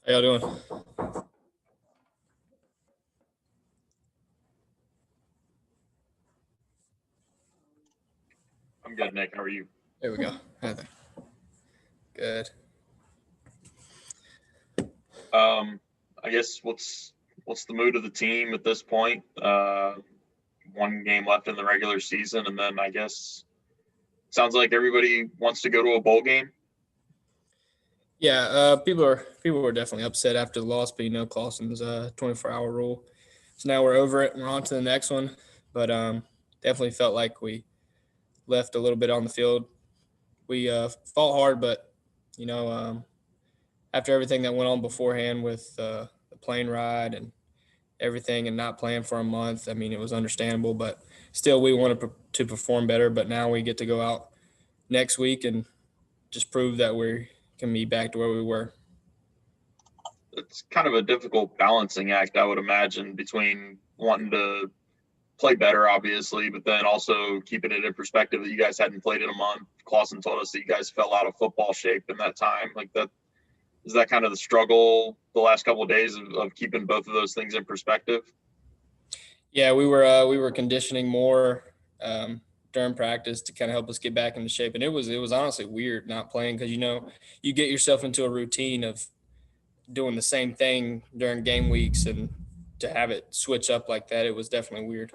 How y'all doing? I'm good, Nick. How are you? There we go. Hi there. Good. I guess what's the mood of the team at this point? One game left in the regular season, and then I guess sounds like everybody wants to go to a bowl game. Yeah, people were definitely upset after the loss, but Clawson's 24-hour rule. So now we're over it and we're on to the next one. But definitely felt like we left a little bit on the field. We fought hard, but after everything that went on beforehand with the plane ride and everything and not playing for a month, I mean, it was understandable, but still we wanted to perform better. But now we get to go out next week and just prove that we can be back to where we were. It's kind of a difficult balancing act, I would imagine, between wanting to play better, obviously, but then also keeping it in perspective that you guys hadn't played in a month. Clausen told us that you guys fell out of football shape in that time. Like that, is that kind of the struggle the last couple of days of keeping both of those things in perspective? Yeah, we were conditioning more during practice to kind of help us get back into shape, and it was honestly weird not playing because you get yourself into a routine of doing the same thing during game weeks, and to have it switch up like that, it was definitely weird.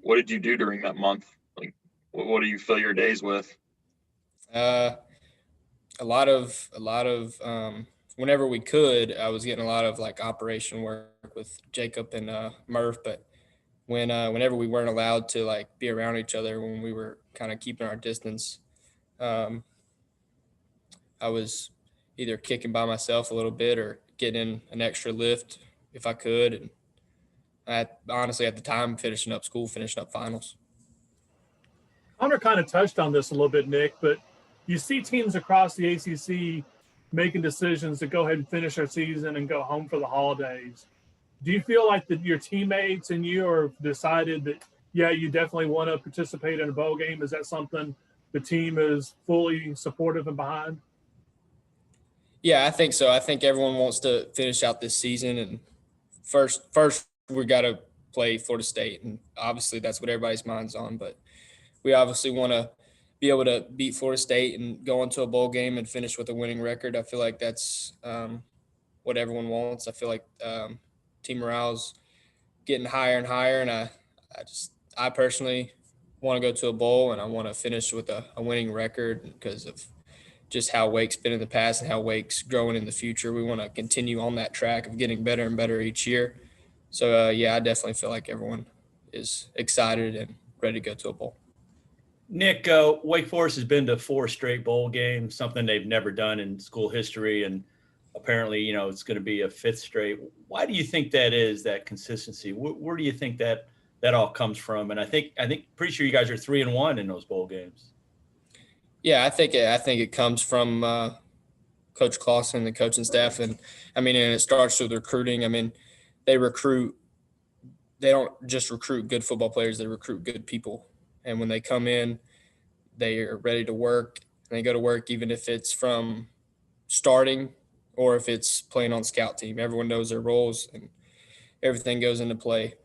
What did you do during that month? Like, what do you fill your days with? A lot of whenever we could, I was getting a lot of like operation work with Jacob and Murph, but whenever we weren't allowed to like be around each other, when we were kind of keeping our distance, I was either kicking by myself a little bit or getting an extra lift if I could. And honestly, at the time, finishing up finals. Hunter kind of touched on this a little bit, Nick, but you see teams across the ACC making decisions to go ahead and finish their season and go home for the holidays. Do you feel like that your teammates and you have decided that, yeah, you definitely want to participate in a bowl game? Is that something the team is fully supportive and behind? Yeah, I think so. I think everyone wants to finish out this season, and first we got to play Florida State, and obviously that's what everybody's mind's on. But we obviously want to be able to beat Florida State and go into a bowl game and finish with a winning record. I feel like that's what everyone wants. I feel like team morale's getting higher and higher, and I personally want to go to a bowl and I want to finish with a winning record because of just how Wake's been in the past and how Wake's growing in the future. We want to continue on that track of getting better and better each year. So, I definitely feel like everyone is excited and ready to go to a bowl. Nick, Wake Forest has been to 4 straight bowl games, something they've never done in school history, and apparently, it's going to be a 5th straight. Why do you think that is, that consistency? Where do you think that all comes from? And I think pretty sure you guys are 3-1 in those bowl games. Yeah, I think it comes from Coach Clausen and the coaching staff, and it starts with recruiting. I mean, they don't just recruit good football players; they recruit good people. And when they come in, they are ready to work. And they go to work, even if it's from starting or if it's playing on scout team. Everyone knows their roles, and everything goes into play.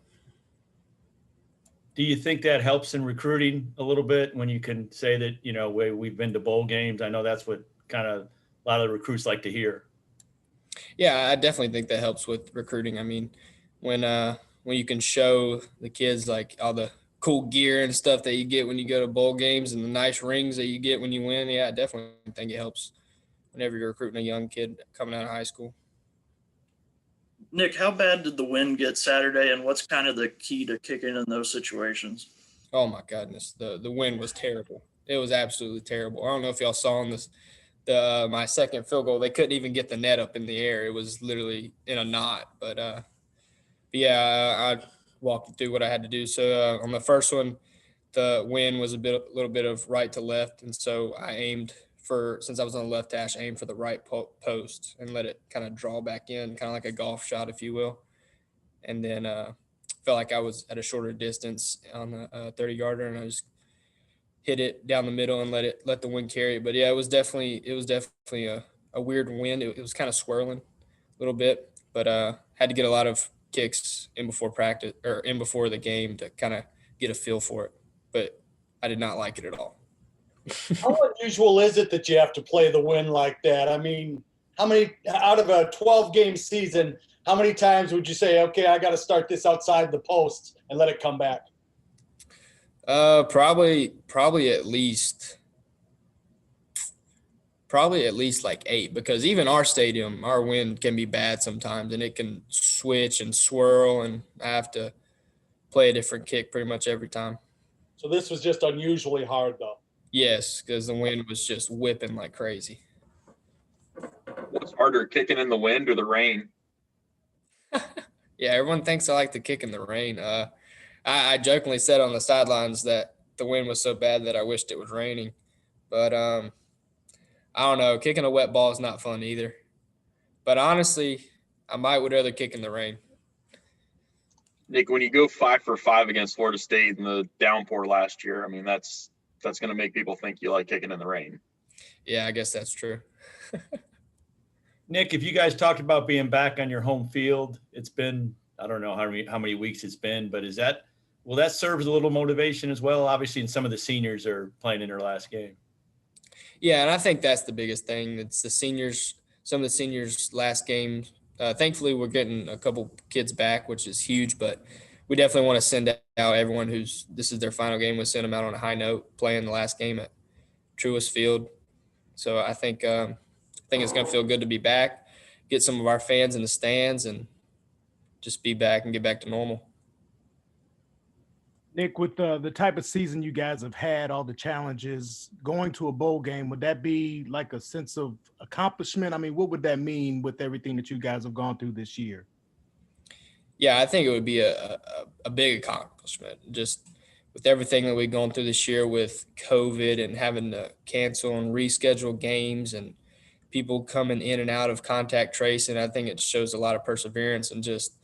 Do you think that helps in recruiting a little bit when you can say that, we've been to bowl games? I know that's what kind of a lot of the recruits like to hear. Yeah, I definitely think that helps with recruiting. I mean, when you can show the kids like all the cool gear and stuff that you get when you go to bowl games and the nice rings that you get when you win, yeah, I definitely think it helps whenever you're recruiting a young kid coming out of high school. Nick, how bad did the wind get Saturday, and what's kind of the key to kicking in those situations? Oh my goodness, the wind was terrible. It was absolutely terrible. I don't know if y'all saw on this, my second field goal, they couldn't even get the net up in the air. It was literally in a knot. But yeah, I walked you through what I had to do. So on the first one, the wind was a little bit of right to left, and so I aimed since I was on the left hash, aimed for the right post and let it kind of draw back in, kind of like a golf shot, if you will. And then felt like I was at a shorter distance on the 30-yarder, and I just hit it down the middle and let the wind carry it. But yeah, it was definitely a weird wind. It was kind of swirling a little bit, but had to get a lot of kicks in before practice or in before the game to kind of get a feel for it. But I did not like it at all. How unusual is it that you have to play the wind like that? I mean, how many out of a 12-game season, how many times would you say, okay, I got to start this outside the post and let it come back? Probably at least like 8, because even our stadium, our wind can be bad sometimes and it can switch and swirl, and I have to play a different kick pretty much every time. So this was just unusually hard, though. Yes, because the wind was just whipping like crazy. What's harder, kicking in the wind or the rain? Yeah, everyone thinks I like to kick in the rain. I jokingly said on the sidelines that the wind was so bad that I wished it was raining. But I don't know. Kicking a wet ball is not fun either. But honestly, I would rather kick in the rain. Nick, when you go 5 for 5 against Florida State in the downpour last year, I mean, that's going to make people think you like kicking in the rain. Yeah, I guess that's true. Nick, if you guys talked about being back on your home field, it's been, I don't know how many weeks it's been, but will that serve as a little motivation as well? Obviously, and some of the seniors are playing in their last game. Yeah, and I think that's the biggest thing. It's the seniors, some of the seniors' last game. Thankfully, we're getting a couple kids back, which is huge, but we definitely want to send out everyone this is their final game. We send them out on a high note, playing the last game at Truist Field. So I think it's going to feel good to be back, get some of our fans in the stands, and just be back and get back to normal. Nick, with the type of season you guys have had, all the challenges, going to a bowl game, would that be like a sense of accomplishment? I mean, what would that mean with everything that you guys have gone through this year? Yeah, I think it would be a big accomplishment, just with everything that we've gone through this year with COVID and having to cancel and reschedule games and people coming in and out of contact tracing. I think it shows a lot of perseverance and just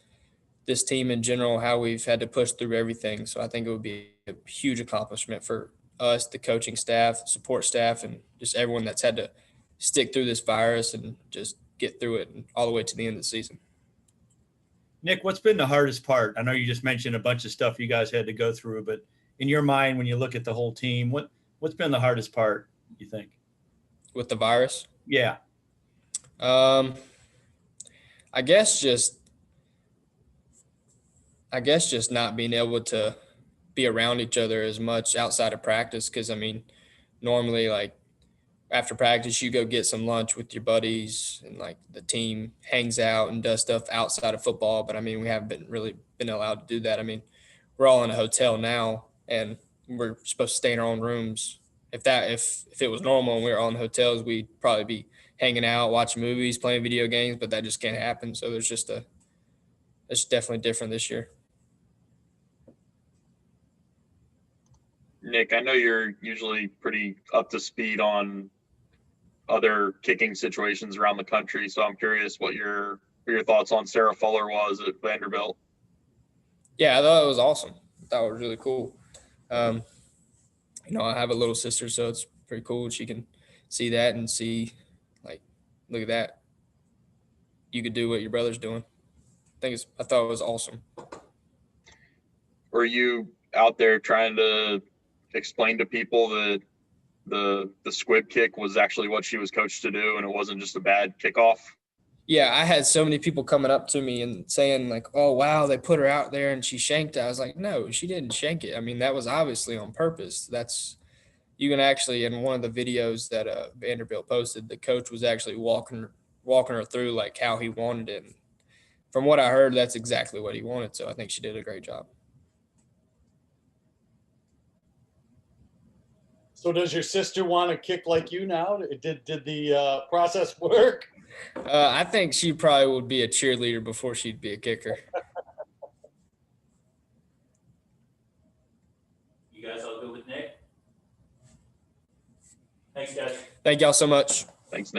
this team in general, how we've had to push through everything. So I think it would be a huge accomplishment for us, the coaching staff, support staff, and just everyone that's had to stick through this virus and just get through it and all the way to the end of the season. Nick, what's been the hardest part? I know you just mentioned a bunch of stuff you guys had to go through, but in your mind, when you look at the whole team, what's been the hardest part, you think? With the virus? Yeah. I guess just not being able to be around each other as much outside of practice. Cause I mean, normally like after practice, you go get some lunch with your buddies and like the team hangs out and does stuff outside of football. But I mean, we haven't really been allowed to do that. I mean, we're all in a hotel now and we're supposed to stay in our own rooms. If it was normal and we were all in hotels, we'd probably be hanging out, watching movies, playing video games, but that just can't happen. So it's definitely different this year. Nick, I know you're usually pretty up to speed on other kicking situations around the country, so I'm curious what your thoughts on Sarah Fuller was at Vanderbilt. Yeah, I thought it was awesome. I thought it was really cool. I have a little sister, so it's pretty cool. She can see that and see, like, look at that. You could do what your brother's doing. I thought it was awesome. Were you out there trying to explain to people that the squib kick was actually what she was coached to do and it wasn't just a bad kickoff? Yeah, I had so many people coming up to me and saying like, oh, wow, they put her out there and she shanked it. I was like, no, she didn't shank it. I mean, that was obviously on purpose. You can actually, in one of the videos that Vanderbilt posted, the coach was actually walking her through like how he wanted it. And from what I heard, that's exactly what he wanted. So I think she did a great job. So does your sister want to kick like you now? Did the process work? I think she probably would be a cheerleader before she'd be a kicker. You guys all good with Nick? Thanks, guys. Thank y'all so much. Thanks, Nick.